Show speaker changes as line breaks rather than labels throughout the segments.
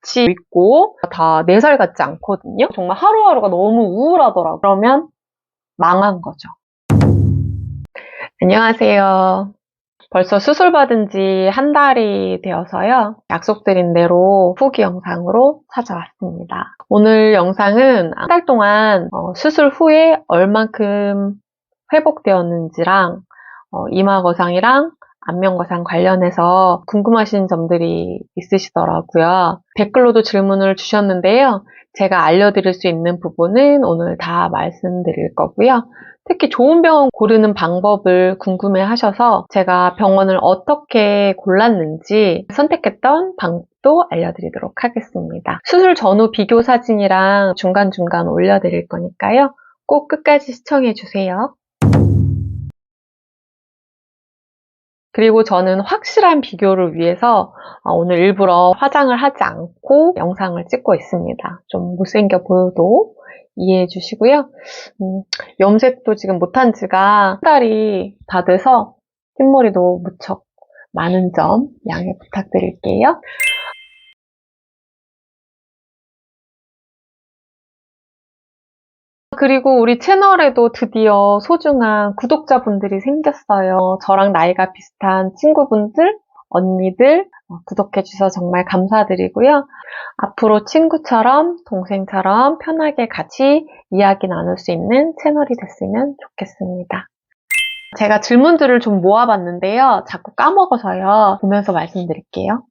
같이 있고 다 4살 같지 않거든요. 정말 하루하루가 너무 우울하더라고요. 그러면 망한 거죠. 안녕하세요. 벌써 수술 받은 지 한 달이 되어서요. 약속드린 대로 후기 영상으로 찾아왔습니다. 오늘 영상은 한 달 동안 수술 후에 얼만큼 회복되었는지랑 이마 거상이랑 안면 거상 관련해서 궁금하신 점들이 있으시더라고요. 댓글로도 질문을 주셨는데요. 제가 알려드릴 수 있는 부분은 오늘 다 말씀드릴 거고요. 특히 좋은 병원 고르는 방법을 궁금해 하셔서 제가 병원을 어떻게 골랐는지 선택했던 방법도 알려드리도록 하겠습니다. 수술 전후 비교 사진이랑 중간중간 올려드릴 거니까요. 꼭 끝까지 시청해 주세요. 그리고 저는 확실한 비교를 위해서 오늘 일부러 화장을 하지 않고 영상을 찍고 있습니다. 좀 못생겨 보여도 이해해 주시고요. 염색도 지금 못한 지가 한 달이 다 돼서 흰머리도 무척 많은 점 양해 부탁드릴게요. 그리고 우리 채널에도 드디어 소중한 구독자분들이 생겼어요. 저랑 나이가 비슷한 친구분들, 언니들 구독해 주셔서 정말 감사드리고요. 앞으로 친구처럼, 동생처럼 편하게 같이 이야기 나눌 수 있는 채널이 됐으면 좋겠습니다. 제가 질문들을 좀 모아봤는데요. 자꾸 까먹어서요. 보면서 말씀드릴게요.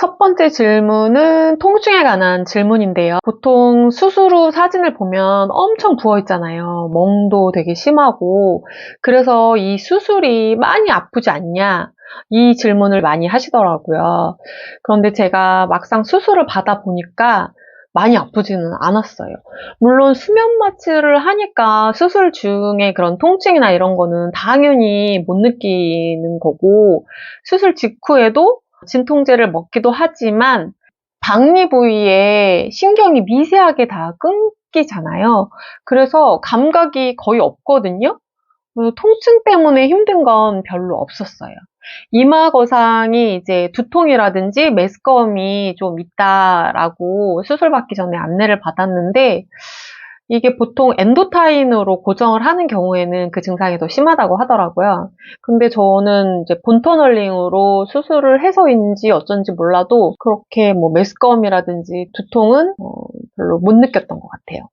첫 번째 질문은 통증에 관한 질문인데요. 보통 수술 후 사진을 보면 엄청 부어있잖아요. 멍도 되게 심하고. 그래서 이 수술이 많이 아프지 않냐? 이 질문을 많이 하시더라고요. 그런데 제가 막상 수술을 받아보니까 많이 아프지는 않았어요. 물론 수면 마취를 하니까 수술 중에 그런 통증이나 이런 거는 당연히 못 느끼는 거고, 수술 직후에도 진통제를 먹기도 하지만 박리 부위에 신경이 미세하게 다 끊기잖아요. 그래서 감각이 거의 없거든요. 통증 때문에 힘든 건 별로 없었어요. 이마 거상이 이제 두통이라든지 메스꺼움이 좀 있다라고 수술 받기 전에 안내를 받았는데, 이게 보통 엔도타인으로 고정을 하는 경우에는 그 증상이 더 심하다고 하더라고요. 근데 저는 이제 본터널링으로 수술을 해서인지 어쩐지 몰라도 그렇게 뭐 메스꺼움이라든지 두통은 별로 못 느꼈던 것 같아요.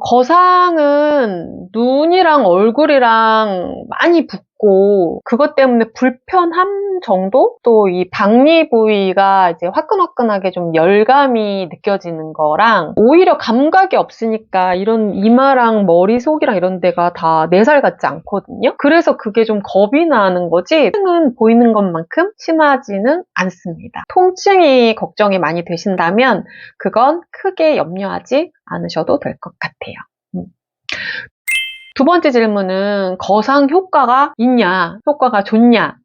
거상은 눈이랑 얼굴이랑 많이 붓고 그것 때문에 불편함 정도? 또 이 박리 부위가 이제 화끈화끈하게 좀 열감이 느껴지는 거랑 오히려 감각이 없으니까 이런 이마랑 머리속이랑 이런 데가 다 4살 같지 않거든요? 그래서 그게 좀 겁이 나는 거지 통증은 보이는 것만큼 심하지는 않습니다. 통증이 걱정이 많이 되신다면 그건 크게 염려하지 않으셔도 될 것 같아요. 두 번째 질문은 거상 효과가 있냐, 효과가 좋냐,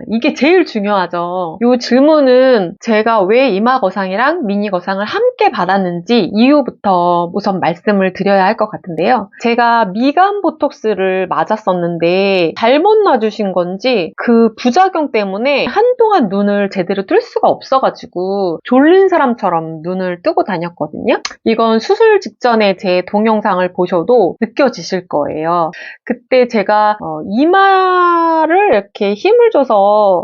이게 제일 중요하죠. 이 질문은 제가 왜 이마 거상이랑 미니 거상을 함께 받았는지 이유부터 우선 말씀을 드려야 할 것 같은데요. 제가 미간 보톡스를 맞았었는데 잘못 놔주신 건지 그 부작용 때문에 한동안 눈을 제대로 뜰 수가 없어가지고 졸린 사람처럼 눈을 뜨고 다녔거든요. 이건 수술 직전에 제 동영상을 보셔도 느껴지실 거예요. 그때 제가 이마를 이렇게 힘을 줘서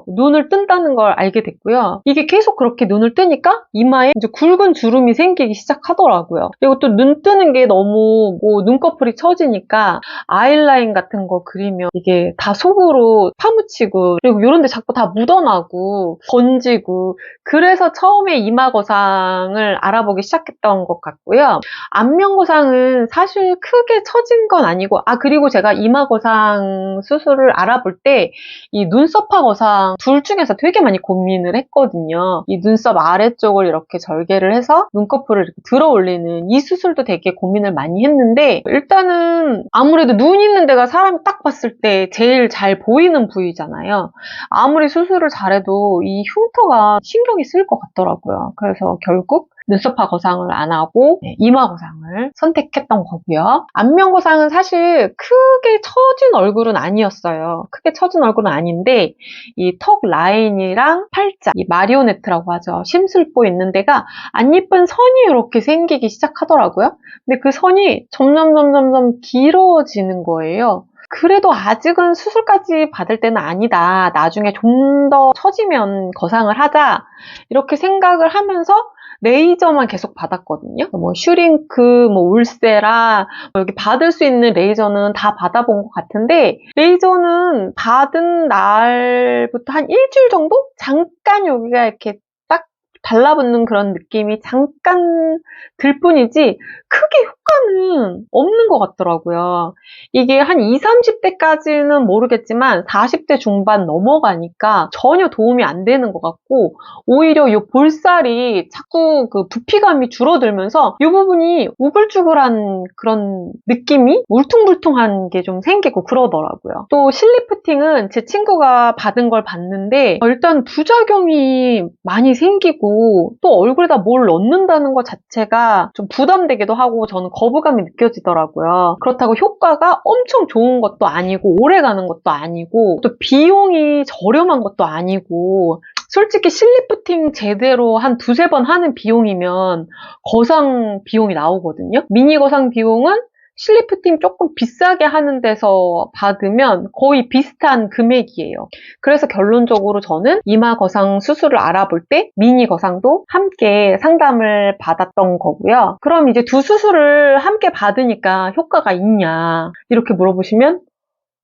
눈을 뜬다는 걸 알게 됐고요. 이게 계속 그렇게 눈을 뜨니까 이마에 이제 굵은 주름이 생기기 시작하더라고요. 그리고 또 눈 뜨는 게 너무 눈꺼풀이 처지니까 아이라인 같은 거 그리면 이게 다 속으로 파묻히고 그리고 이런 데 자꾸 다 묻어나고 번지고 그래서 처음에 이마 거상을 알아보기 시작했던 것 같고요. 안면 거상은 사실 크게 처진 건 아니고 그리고 제가 이마 거상 수술을 알아볼 때 이 눈썹하 거상 둘 중에서 되게 많이 고민을 했거든요. 이 눈썹 아래쪽을 이렇게 절개를 해서 눈꺼풀을 이렇게 들어 올리는 이 수술도 되게 고민을 많이 했는데 일단은 아무래도 눈 있는 데가 사람이 딱 봤을 때 제일 잘 보이는 부위잖아요. 아무리 수술을 잘해도 이 흉터가 신경이 쓰일 것 같더라고요. 그래서 결국 눈썹화 거상을 안 하고 이마 거상을 선택했던 거고요. 안면 거상은 사실 크게 처진 얼굴은 아니었어요. 크게 처진 얼굴은 아닌데 이 턱 라인이랑 팔자, 이 마리오네트라고 하죠. 심술보 있는 데가 안 예쁜 선이 이렇게 생기기 시작하더라고요. 근데 그 선이 점점 길어지는 거예요. 그래도 아직은 수술까지 받을 때는 아니다. 나중에 좀 더 처지면 거상을 하자. 이렇게 생각을 하면서 레이저만 계속 받았거든요. 뭐 슈링크, 뭐 울세라, 뭐 여기 받을 수 있는 레이저는 다 받아본 것 같은데 레이저는 받은 날부터 한 일주일 정도? 잠깐 여기가 이렇게 딱 달라붙는 그런 느낌이 잠깐 들 뿐이지 크게 효과는 없는 것 같더라고요. 이게 한 20, 30대까지는 모르겠지만 40대 중반 넘어가니까 전혀 도움이 안 되는 것 같고 오히려 이 볼살이 자꾸 그 부피감이 줄어들면서 이 부분이 우글쭈글한 그런 느낌이 울퉁불퉁한 게 좀 생기고 그러더라고요. 또 실리프팅은 제 친구가 받은 걸 봤는데 일단 부작용이 많이 생기고 또 얼굴에다 뭘 넣는다는 것 자체가 좀 부담되기도 하고 저는 거부감이 느껴지더라고요. 그렇다고 효과가 엄청 좋은 것도 아니고 오래 가는 것도 아니고 또 비용이 저렴한 것도 아니고 솔직히 실리프팅 제대로 한 두세 번 하는 비용이면 거상 비용이 나오거든요. 미니 거상 비용은 실리프팅 조금 비싸게 하는 데서 받으면 거의 비슷한 금액이에요. 그래서 결론적으로 저는 이마 거상 수술을 알아볼 때 미니 거상도 함께 상담을 받았던 거고요. 그럼 이제 두 수술을 함께 받으니까 효과가 있냐 이렇게 물어보시면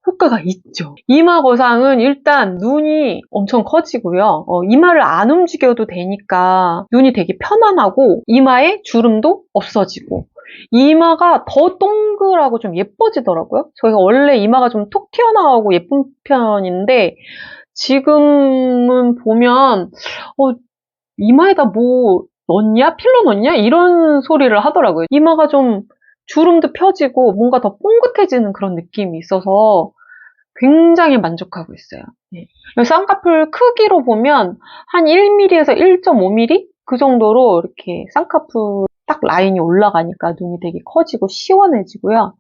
효과가 있죠. 이마 거상은 일단 눈이 엄청 커지고요. 이마를 안 움직여도 되니까 눈이 되게 편안하고 이마에 주름도 없어지고 이마가 더 동글하고 좀 예뻐지더라고요. 저희가 원래 이마가 좀 톡 튀어나오고 예쁜 편인데 지금은 보면 이마에다 뭐 넣냐? 필러 넣냐? 이런 소리를 하더라고요. 이마가 좀 주름도 펴지고 뭔가 더 뽕긋해지는 그런 느낌이 있어서 굉장히 만족하고 있어요. 쌍꺼풀 크기로 보면 한 1mm에서 1.5mm? 그 정도로 이렇게 쌍꺼풀 딱 라인이 올라가니까 눈이 되게 커지고 시원해지고요.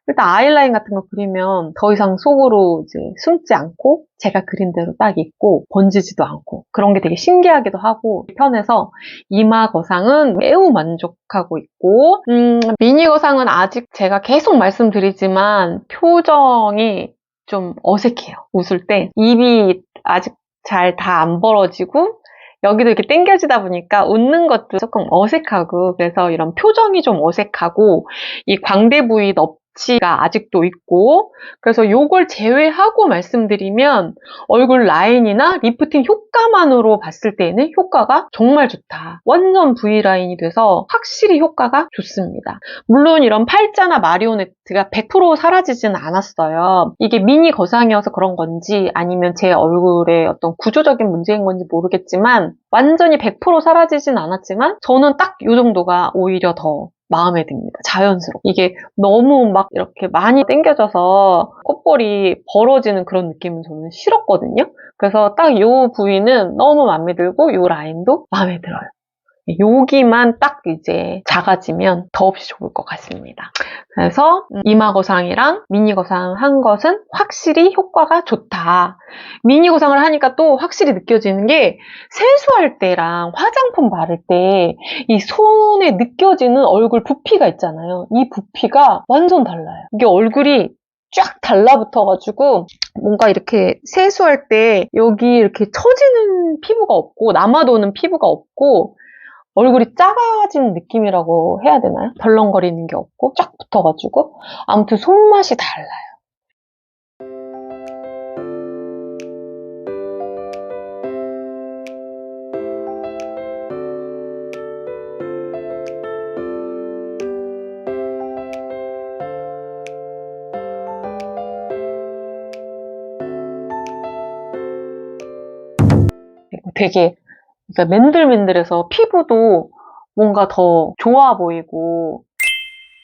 일단 아이라인 같은 거 그리면 더 이상 속으로 이제 숨지 않고 제가 그린 대로 딱 있고 번지지도 않고 그런 게 되게 신기하기도 하고 편해서 이마 거상은 매우 만족하고 있고 미니 거상은 아직 제가 계속 말씀드리지만 표정이 좀 어색해요. 웃을 때 입이 아직 잘 다 안 벌어지고 여기도 이렇게 당겨지다 보니까 웃는 것도 조금 어색하고 그래서 이런 표정이 좀 어색하고 이 광대 부위 넙치가 아직도 있고 그래서 요걸 제외하고 말씀드리면 얼굴 라인이나 리프팅 효과만으로 봤을 때는 효과가 정말 좋다. 완전 V라인이 돼서 확실히 효과가 좋습니다. 물론 이런 팔자나 마리오네트가 100% 사라지지는 않았어요. 이게 미니 거상이어서 그런 건지 아니면 제 얼굴의 어떤 구조적인 문제인 건지 모르겠지만 완전히 100% 사라지진 않았지만 저는 딱 이 정도가 오히려 더 마음에 듭니다. 자연스럽고. 이게 너무 막 이렇게 많이 당겨져서 콧볼이 벌어지는 그런 느낌은 저는 싫었거든요. 그래서 딱 이 부위는 너무 마음에 들고 이 라인도 마음에 들어요. 여기만 딱 이제 작아지면 더없이 좋을 것 같습니다. 그래서 이마 거상이랑 미니 거상 한 것은 확실히 효과가 좋다. 미니 거상을 하니까 또 확실히 느껴지는 게 세수할 때랑 화장품 바를 때 이 손에 느껴지는 얼굴 부피가 있잖아요. 이 부피가 완전 달라요. 이게 얼굴이 쫙 달라붙어가지고 뭔가 이렇게 세수할 때 여기 이렇게 처지는 피부가 없고 남아도는 피부가 없고 얼굴이 작아진 느낌이라고 해야 되나요? 덜렁거리는 게 없고 쫙 붙어가지고 아무튼 손맛이 달라요. 되게 맨들맨들해서 피부도 뭔가 더 좋아 보이고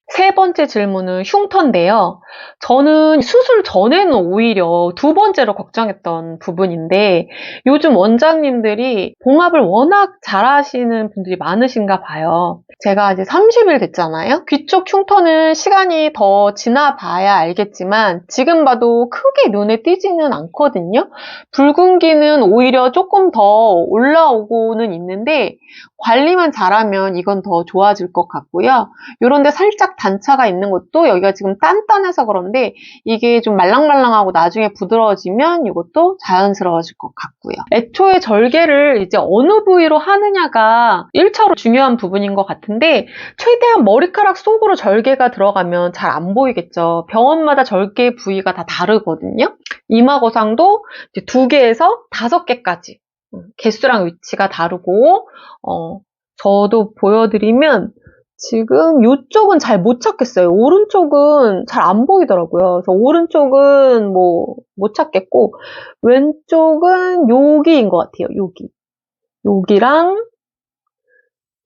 세 번째 질문은 흉터인데요. 저는 수술 전에는 오히려 두 번째로 걱정했던 부분인데 요즘 원장님들이 봉합을 워낙 잘하시는 분들이 많으신가 봐요. 제가 이제 30일 됐잖아요. 귀 쪽 흉터는 시간이 더 지나봐야 알겠지만 지금 봐도 크게 눈에 띄지는 않거든요. 붉은기는 오히려 조금 더 올라오고는 있는데 관리만 잘하면 이건 더 좋아질 것 같고요. 요런데 살짝 단차가 있는 것도 여기가 지금 단단해서 그런데 이게 좀 말랑말랑하고 나중에 부드러워지면 이것도 자연스러워질 것 같고요. 애초에 절개를 이제 어느 부위로 하느냐가 1차로 중요한 부분인 것 같은데 최대한 머리카락 속으로 절개가 들어가면 잘 안 보이겠죠. 병원마다 절개 부위가 다 다르거든요. 이마 거상도 이제 2개에서 5개까지 개수랑 위치가 다르고 저도 보여드리면 지금 이쪽은 잘 못 찾겠어요. 오른쪽은 잘 안 보이더라고요. 그래서 오른쪽은 뭐 못 찾겠고 왼쪽은 여기인 것 같아요. 여기랑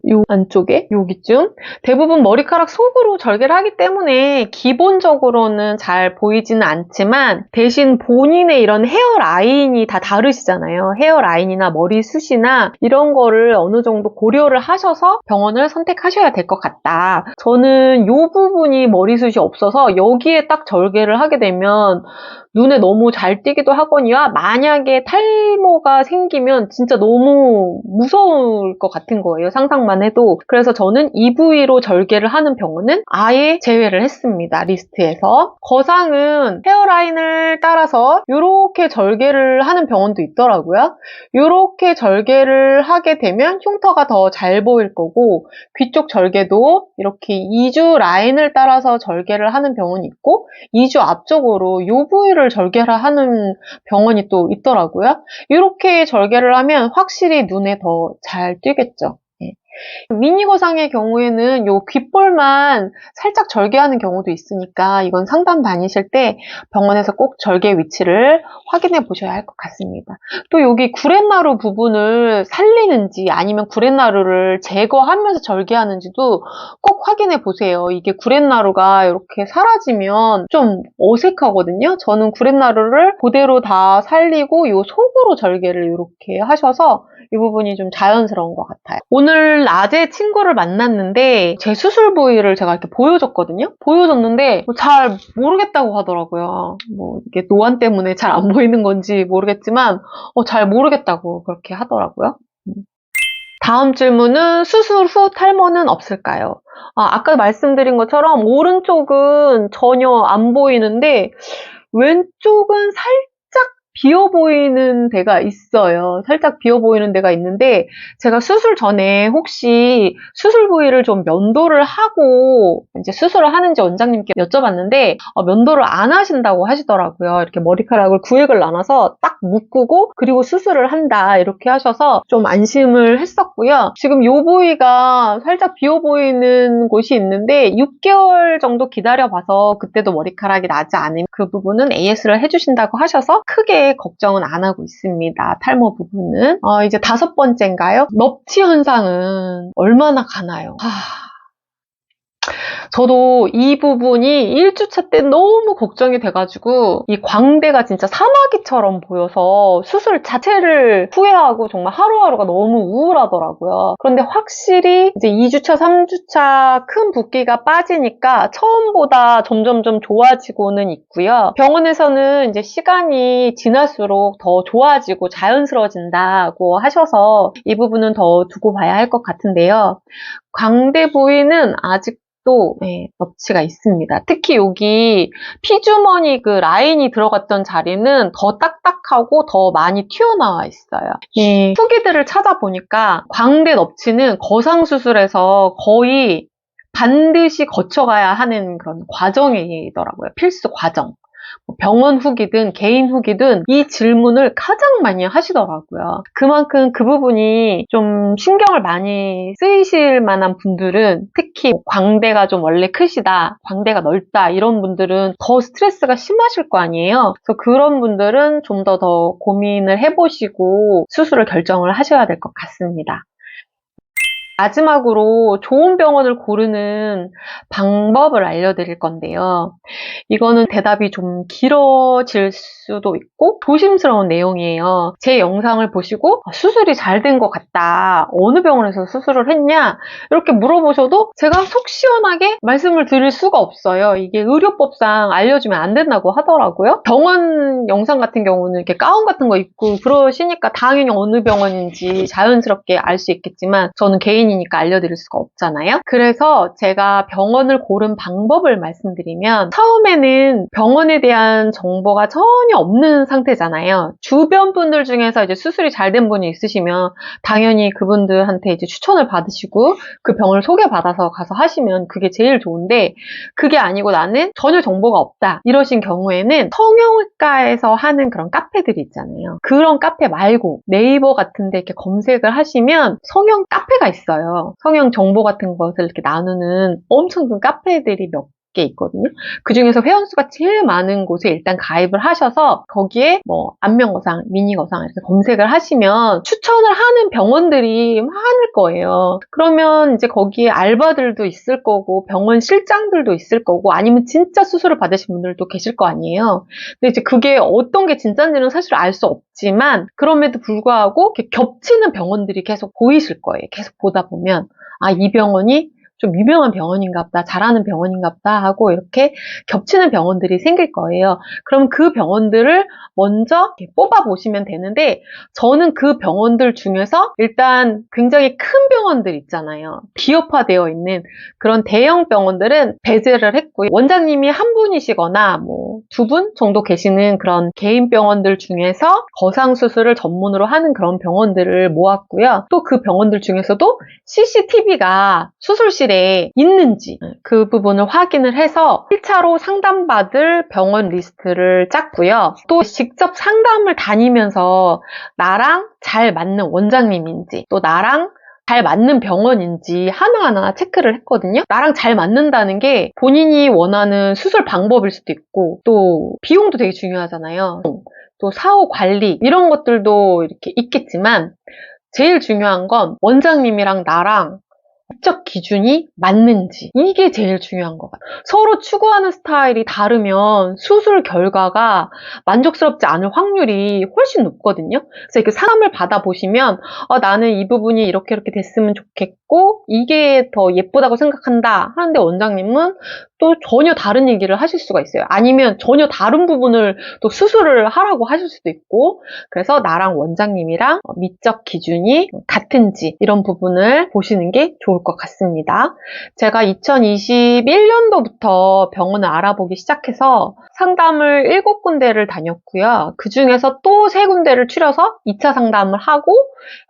요 안쪽에 여기쯤 대부분 머리카락 속으로 절개를 하기 때문에 기본적으로는 잘 보이지는 않지만 대신 본인의 이런 헤어라인이 다 다르시잖아요. 헤어라인이나 머리숱이나 이런 거를 어느 정도 고려를 하셔서 병원을 선택하셔야 될 것 같다. 저는 이 부분이 머리숱이 없어서 여기에 딱 절개를 하게 되면 눈에 너무 잘 띄기도 하거니와 만약에 탈모가 생기면 진짜 너무 무서울 것 같은 거예요. 상상만 해도. 그래서 저는 이 부위로 절개를 하는 병원은 아예 제외를 했습니다. 리스트에서. 거상은 헤어라인을 따라서 이렇게 절개를 하는 병원도 있더라고요. 이렇게 절개를 하게 되면 흉터가 더 잘 보일 거고 귀 쪽 절개도 이렇게 이주 라인을 따라서 절개를 하는 병원이 있고 이주 앞쪽으로 이 부위를 절개를 하는 병원이 또 있더라고요. 이렇게 절개를 하면 확실히 눈에 더 잘 띄겠죠. 미니 거상의 경우에는 요 귓볼만 살짝 절개하는 경우도 있으니까 이건 상담 다니실 때 병원에서 꼭 절개 위치를 확인해 보셔야 할 것 같습니다. 또 여기 구렛나루 부분을 살리는지 아니면 구렛나루를 제거하면서 절개하는지도 꼭 확인해 보세요. 이게 구렛나루가 이렇게 사라지면 좀 어색하거든요. 저는 구렛나루를 그대로 다 살리고 요 속으로 절개를 이렇게 하셔서 이 부분이 좀 자연스러운 것 같아요. 오늘 낮에 친구를 만났는데 제 수술 부위를 제가 이렇게 보여줬거든요. 보여줬는데 잘 모르겠다고 하더라고요. 뭐 이게 노안 때문에 잘 안 보이는 건지 모르겠지만 잘 모르겠다고 그렇게 하더라고요. 다음 질문은 수술 후 탈모는 없을까요? 아까 말씀드린 것처럼 오른쪽은 전혀 안 보이는데 왼쪽은 살짝 비어 보이는 데가 있어요. 살짝 비어 보이는 데가 있는데 제가 수술 전에 혹시 수술 부위를 좀 면도를 하고 이제 수술을 하는지 원장님께 여쭤봤는데 면도를 안 하신다고 하시더라고요. 이렇게 머리카락을 구획을 나눠서 딱 묶고 그리고 수술을 한다 이렇게 하셔서 좀 안심을 했었고요. 지금 이 부위가 살짝 비어 보이는 곳이 있는데 6개월 정도 기다려봐서 그때도 머리카락이 나지 않으면 그 부분은 AS를 해주신다고 하셔서 크게 걱정은 안 하고 있습니다. 탈모 부분은. 이제 5번째인가요? 넙치 현상은 얼마나 가나요? 저도 이 부분이 1주차 때 너무 걱정이 돼가지고 이 광대가 진짜 사마귀처럼 보여서 수술 자체를 후회하고 정말 하루하루가 너무 우울하더라고요. 그런데 확실히 이제 2주차, 3주차 큰 붓기가 빠지니까 처음보다 점점점 좋아지고는 있고요. 병원에서는 이제 시간이 지날수록 더 좋아지고 자연스러워진다고 하셔서 이 부분은 더 두고 봐야 할 것 같은데요. 광대 부위는 아직 또 넙치가 있습니다. 특히 여기 피주머니 그 라인이 들어갔던 자리는 더 딱딱하고 더 많이 튀어나와 있어요. 후기들을 찾아보니까 광대 넙치는 거상수술에서 거의 반드시 거쳐가야 하는 그런 과정이더라고요. 필수 과정. 병원 후기든 개인 후기든 이 질문을 가장 많이 하시더라고요. 그만큼 그 부분이 좀 신경을 많이 쓰이실 만한 분들은 특히 광대가 좀 원래 크시다, 광대가 넓다 이런 분들은 더 스트레스가 심하실 거 아니에요. 그래서 그런 분들은 좀 더 고민을 해보시고 수술을 결정을 하셔야 될 것 같습니다. 마지막으로 좋은 병원을 고르는 방법을 알려드릴 건데요. 이거는 대답이 좀 길어질 수도 있고 조심스러운 내용이에요. 제 영상을 보시고 수술이 잘 된 것 같다. 어느 병원에서 수술을 했냐? 이렇게 물어보셔도 제가 속 시원하게 말씀을 드릴 수가 없어요. 이게 의료법상 알려주면 안 된다고 하더라고요. 병원 영상 같은 경우는 이렇게 가운 같은 거 입고 그러시니까 당연히 어느 병원인지 자연스럽게 알 수 있겠지만 저는 개인이니까 알려드릴 수가 없잖아요. 그래서 제가 병원을 고른 방법을 말씀드리면 처음에는 병원에 대한 정보가 전혀 없는 상태잖아요. 주변 분들 중에서 이제 수술이 잘 된 분이 있으시면 당연히 그분들한테 이제 추천을 받으시고 그 병을 소개받아서 가서 하시면 그게 제일 좋은데 그게 아니고 나는 전혀 정보가 없다 이러신 경우에는 성형외과에서 하는 그런 카페들이 있잖아요. 그런 카페 말고 네이버 같은 데 이렇게 검색을 하시면 성형 카페가 있어요. 성형 정보 같은 것을 이렇게 나누는 엄청 큰 카페들이 몇 개 있거든요. 그 중에서 회원수가 제일 많은 곳에 일단 가입을 하셔서 거기에 뭐 안면거상, 미니거상 이렇게 검색을 하시면 추천을 하는 병원들이 많을 거예요. 그러면 이제 거기에 알바들도 있을 거고 병원 실장들도 있을 거고 아니면 진짜 수술을 받으신 분들도 계실 거 아니에요. 근데 이제 그게 어떤 게 진짜인지는 사실 알 수 없지만 그럼에도 불구하고 이렇게 겹치는 병원들이 계속 보이실 거예요. 계속 보다 보면 아, 이 병원이 좀 유명한 병원인가 보다, 잘하는 병원인가 보다 하고 이렇게 겹치는 병원들이 생길 거예요. 그럼 그 병원들을 먼저 뽑아보시면 되는데 저는 그 병원들 중에서 일단 굉장히 큰 병원들 있잖아요. 기업화되어 있는 그런 대형 병원들은 배제를 했고요. 원장님이 한 분이시거나 뭐 2분 정도 계시는 그런 개인 병원들 중에서 거상수술을 전문으로 하는 그런 병원들을 모았고요. 또 그 병원들 중에서도 CCTV가 수술실에 있는지 그 부분을 확인을 해서 1차로 상담받을 병원 리스트를 짰고요. 또 직접 상담을 다니면서 나랑 잘 맞는 원장님인지 또 나랑 잘 맞는 병원인지 하나하나 체크를 했거든요. 나랑 잘 맞는다는 게 본인이 원하는 수술 방법일 수도 있고 또 비용도 되게 중요하잖아요. 또 사후 관리 이런 것들도 이렇게 있겠지만 제일 중요한 건 원장님이랑 나랑 법적 기준이 맞는지 이게 제일 중요한 것 같아요. 서로 추구하는 스타일이 다르면 수술 결과가 만족스럽지 않을 확률이 훨씬 높거든요. 그래서 이렇게 상담을 받아보시면 나는 이 부분이 이렇게 됐으면 좋겠고 이게 더 예쁘다고 생각한다 하는데 원장님은 또 전혀 다른 얘기를 하실 수가 있어요. 아니면 전혀 다른 부분을 또 수술을 하라고 하실 수도 있고 그래서 나랑 원장님이랑 미적 기준이 같은지 이런 부분을 보시는 게 좋을 것 같습니다. 제가 2021년도부터 병원을 알아보기 시작해서 상담을 7군데를 다녔고요. 그 중에서 또 3군데를 추려서 2차 상담을 하고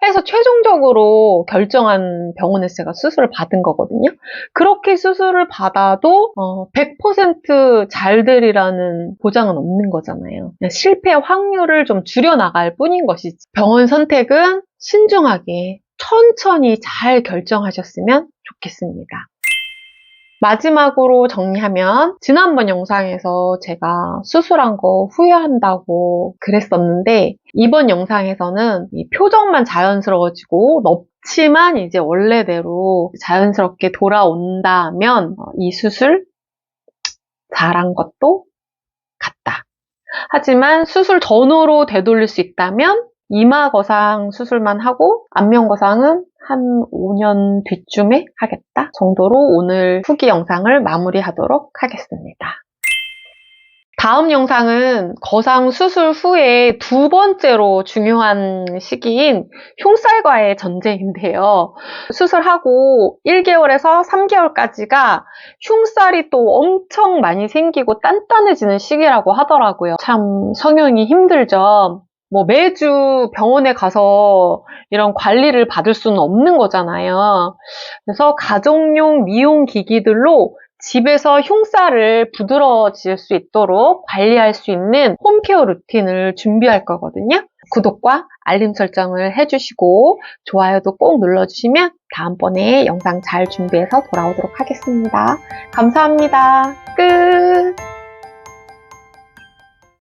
해서 최종적으로 결정한 병원에서 제가 수술을 받은 거거든요. 그렇게 수술을 받아도 100% 잘 되리라는 보장은 없는 거잖아요. 실패 확률을 좀 줄여나갈 뿐인 것이지. 병원 선택은 신중하게 천천히 잘 결정하셨으면 좋겠습니다. 마지막으로 정리하면 지난번 영상에서 제가 수술한 거 후회한다고 그랬었는데 이번 영상에서는 이 표정만 자연스러워지고 넙치만 이제 원래대로 자연스럽게 돌아온다면 이 수술 잘한 것도 같다. 하지만 수술 전후로 되돌릴 수 있다면 이마 거상 수술만 하고 안면 거상은 한 5년 뒤쯤에 하겠다 정도로 오늘 후기 영상을 마무리하도록 하겠습니다. 다음 영상은 거상 수술 후에 2번째로 중요한 시기인 흉살과의 전쟁인데요. 수술하고 1개월에서 3개월까지가 흉살이 또 엄청 많이 생기고 단단해지는 시기라고 하더라고요. 참 성형이 힘들죠. 뭐 매주 병원에 가서 이런 관리를 받을 수는 없는 거잖아요. 그래서 가정용 미용 기기들로 집에서 흉살을 부드러워질 수 있도록 관리할 수 있는 홈케어 루틴을 준비할 거거든요. 구독과 알림 설정을 해주시고 좋아요도 꼭 눌러주시면 다음번에 영상 잘 준비해서 돌아오도록 하겠습니다. 감사합니다. 끝!